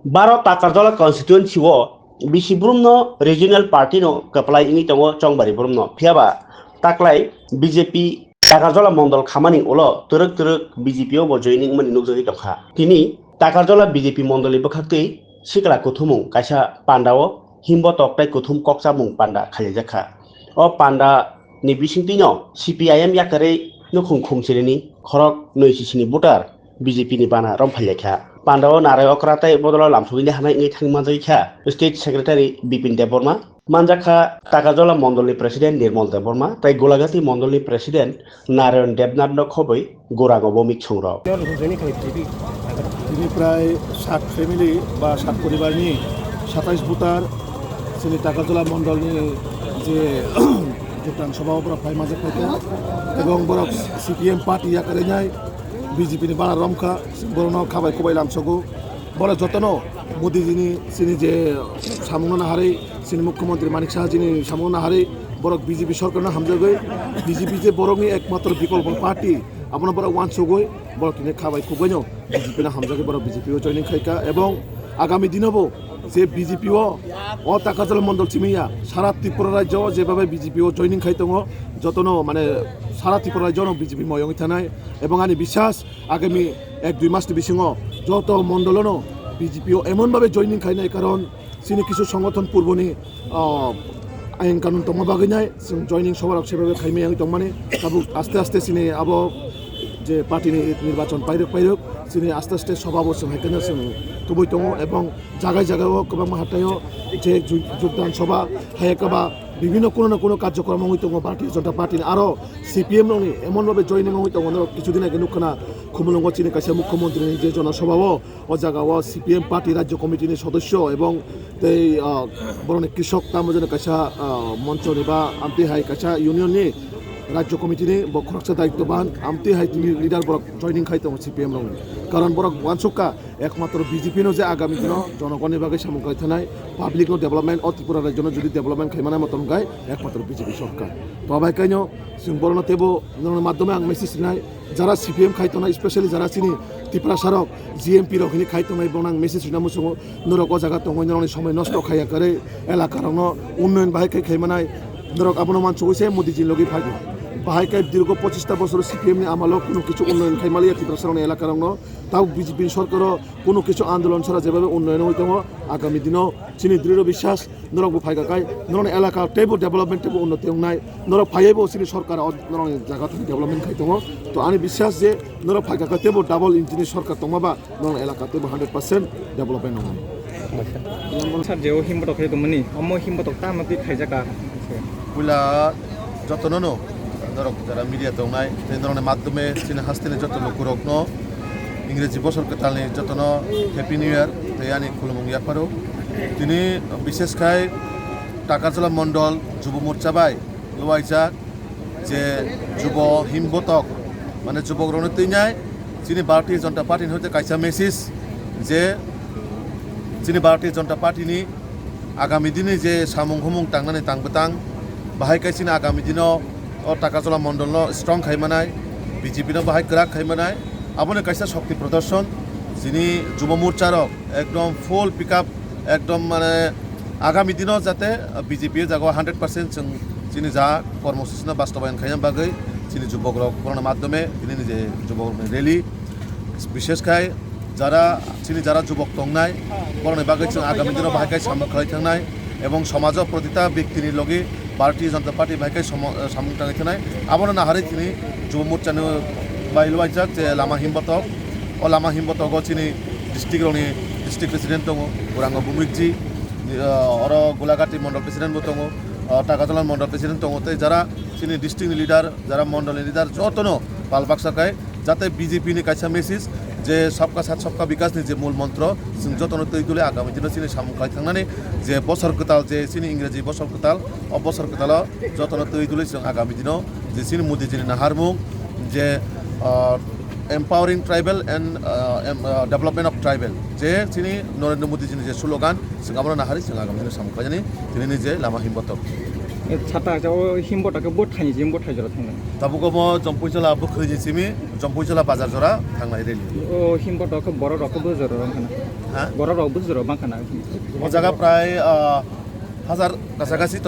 Baro Takarjola constituency wo bisi Brumno regional party no kaplai ini tongo Chongbari Brumno Piaba taklai BJP Takarjola Mondol Khamani ulo turuk BJP o bo joining mani nukjogi tongkha tini Takarjola BJP Mondoli bokhaktui sikla kuthumung kaisa pandao himbo toktai kuthum kokchamung panda khalijakha o panda ni bisingtino CPIM yakare nukhung khungsirini khorok noisisini voter BJP ni bana romphaliakha Pandawa narai okratai bodolo lamsugini hanai ngi thang manjaikha state secretary Bipin Deborma manjakha Takarjola Mondolni president Nirmal Deborma tai Golagati Mondolni president Narayan Debnath no khoboi gorango bomik chungrok তিনি প্রায় 60 family বা 60 পরিবার নিয়ে 27 voter তিনি টাকাজোলা মন্ডলনি যে যোগদান সভাপতি phi মাঝে ফাইতে এবং বড় সিপিএম পার্টি আকারে নাই বিজেপিনি বানা রমখা বড় খাবাই খবাই লামসগো বড় যতন মোদিজিনি চিনি যে সামনা হারে চিনি মুখ্যমন্ত্রী মানিক সাহাজিনি সামনা হারে বড় বিজেপি সরকার হামজাগৈ বিজেপি যে বড়নি একমাত্র বিকল্প পার্টি আপনার বড় ওয়ান সগৈ বড় কিনে খাবাই খুবই বিজেপি না হামজাগৈ বড় বিজেপিও জয়নিং খাইকা এবং আগামী দিনবো যে বিজেপিও ও টাকাজোলা মন্ডল চিমিয়া সারা ত্রিপুরা রাজ্য যেভাবে বিজেপিও জয়নিং খাইতং যতন মানে সারা ত্রিপুরা রাজ্য বিজেপি ময়ঙ্গি থানায় এবং আমি বিশ্বাস আগামী 1-2 মাসটি বিসিং যত মন্ডলনো বিজেপিও এমনভাবে জয়নিং খাইনাই কারণ চিনি কিছু সংগঠন পূর্বনি আইন কানুন তমা বাগিনাই জয়নিং সবার সেভাবে খাইমে আমি তমানে তাবু আস্তে আস্তে চিনি আবো যে পার্টিনি নির্বাচন পাইরক চিনি আস্তে আস্তে সভাবো হাইকেন তবুই দङ এবং জায়গায় গোबां হাটায়ও যে যোগদান সভা হাইকাবা বিভিন্ন কোনো না কোনো কার্যক্রম হইতো ভারতীয় জনতা পার্টি আরও সিপিএম ননি এমনভাবে জয়নিং হইতো কিছুদিন আগে নুখানা খুমলঙ্গ চিনি কাছে মুখ্যমন্ত্রী যে জনসভাও ও জায়গাও সিপিএম পার্টি রাজ্য কমিটির সদস্য এবং এই বরং কৃষক তামজন কাছা মঞ্চনি বা আমতি হাই কাছা ইউনিয়ননি রাজ্য কমিটিনি বক্ষরক্ষা দায়িত্ববান আমতি হাই তিনি লিডার বরক জয়নিং খাইতো সিপিএম ননি কারণ বরক ওয়ানসুকা একমাত্র বিজেপিনো যে আগামী দিন জনগণের বাকে সামগ্রী থানায় পাবলিক ডেভেলপমেন্ট ও ত্রিপুরা রাজ্য যদি ডেভেলপমেন্ট খাইমানায় মতন গায় একমাত্র বিজেপি সরকার তো আবাইকাইনো जों বরণ তেবো মাধ্যমে আং মেসেজ নাই যারা সিপিএম খাইতো না স্পেশালি যারা চিনি ত্রিপুরা সারক জিএমপি রখিনি খাইতো না এবং আং মেসেজ না মুসুং নরক জায়গা দङ সময় নষ্ট খাইয়া করে এলাকার উন্নয়ন বাহাইকাই খাইমানায় নরক আপন মান চৌছে মোদিজির লগে ফাইব বাহাইকাই দীর্ঘ 25টা বছর সিপিএমনি আমালো কোনো কিছু উন্নয়ন খাইমালিয়া ত্রিপুরা সারক এলাকার তাও বিজেপি সরকার কোনো কিছু আন্দোলন ছাড়া যেভাবে উন্নয়ন হইতো আগামী দিনও চিনি দৃঢ় বিশ্বাস নরক ফাইগাকাই নরন এলাকা টেবো ডেভেলপমেন্ট টেবো উন্নতি নাই নরক ফাইবো চিনি সরকার নরন জায়গা থেকে ডেভেলপমেন্ট খাইতো তো আমি বিশ্বাস যে নরক ফাইগাকা টেবো ডাবল ইঞ্জিনি সরকার দङাবা নরন এলাকা টেবো 100% ডেভেলপমেন্ট নङ স্যার যেও হিমবটক খাইদোমনি অম হিমবটক তামাতি খাইজাকা পুলা যতননো নরক যারা মিডিয়া দংনাই এই ধরনের মাধ্যমে চিনি হাস্তিনি যত লোকরক ইংরেজি বছর কালনি যতন হ্যাপি নিউ ইয়ার তাই খুলুমুং ইয়াফারো তিনি বিশেষকাই টাকাজোলা মন্ডল যুব মোর্চা বাই লওয়াইজাক যে যুব হিমবতক মানে যুবক রণতৈনায় চিনি ভারতীয় জনতা পার্টি হইতে কাইসা মেসেজ যে চিনি ভারতীয় জনতা পার্টিনি আগামী দিনে যে সামুং হুমুং তাংনাनै তাংবতাং বাহাই কাইসিনি আগামী দিনাव টাকাজোলা মন্ডল স্ট্রং খাইমানাय বিজেপি বাহাই গোরা খাইমানাय আপনি কাইসা শক্তি প্রদর্শন যিনি যুব মোর্চারক একদম ফুল পিক আপ একদম মানে আগামী দিনও যাতে বিজেপি জায়গা 100% जों যিনি যা কর্মসূচি বাস্তবায়ন খাইম বাগৈ যিনি যুবক রকমের মাধ্যমে তিনি যে যুবক রেলি বিশেষকায় যারা যুবক দংনাই বরণের বাগৈ जों আগামী দিনও বাহাইকাই সামুং খাই থাंनाय এবং সমাজ প্রতিটা ব্যক্তির লগে ভারতীয় জনতা পার্টি বাহাইকাই সামুং থাंनाय থাंनाय আবনো নাহারে তিনি যুব মোর্চানো বাইলওয়াইজাক যে লামা হিমবতক ও লামা হিমবতক চিনি ডিস্ট্রিক্ট প্রেসিডেন্ট দङ গোরাঙ্গ বুমিকজি और গোলাঘাটি মন্ডল প্রেসিডেন্ট দङ টাকাজোলা মন্ডল প্রেসিডেন্ট দङ তাই যারা চিনি ডিস্ট্রিক্ট লিডার যারা মন্ডল লিডার যতনো পালবাক্সাকাय যাতে বিজেপিনি কাইসা মেসেজ যে सबका साथ सबका विकासनि जे मूल मन्त्र जों जतनो तैदुले आगामी दिनाव चिनि सामुं खाय थांनानै जे बसर गोताल जे चिनि इंराजि बसर गोताल अ बसर गोताल जतनो तैदुले जों आगामी दिनाव जे चिनि मोदिजिनि नाहारमुं जे empowering tribal and development of tribal जे चिनी नरेंद्र मोदी जी जे स्लोगान जों आबानो नाहारि जों आगामी दिनाव सामुं खायजानि दिनैनि जे Lama हिमबतक Sata jauh himbot aku bot tanya jim bot hajar tangan. Tabuko mo Jompuijola Bukhoji Simi, Jompuijola Bazar Jora, Tanglai Reli. Oh himbot aku borok aku buzzer orang kana. Hah? Borok aku buzzer orang kana. O jaga prai 1000 কাছাকাছি তো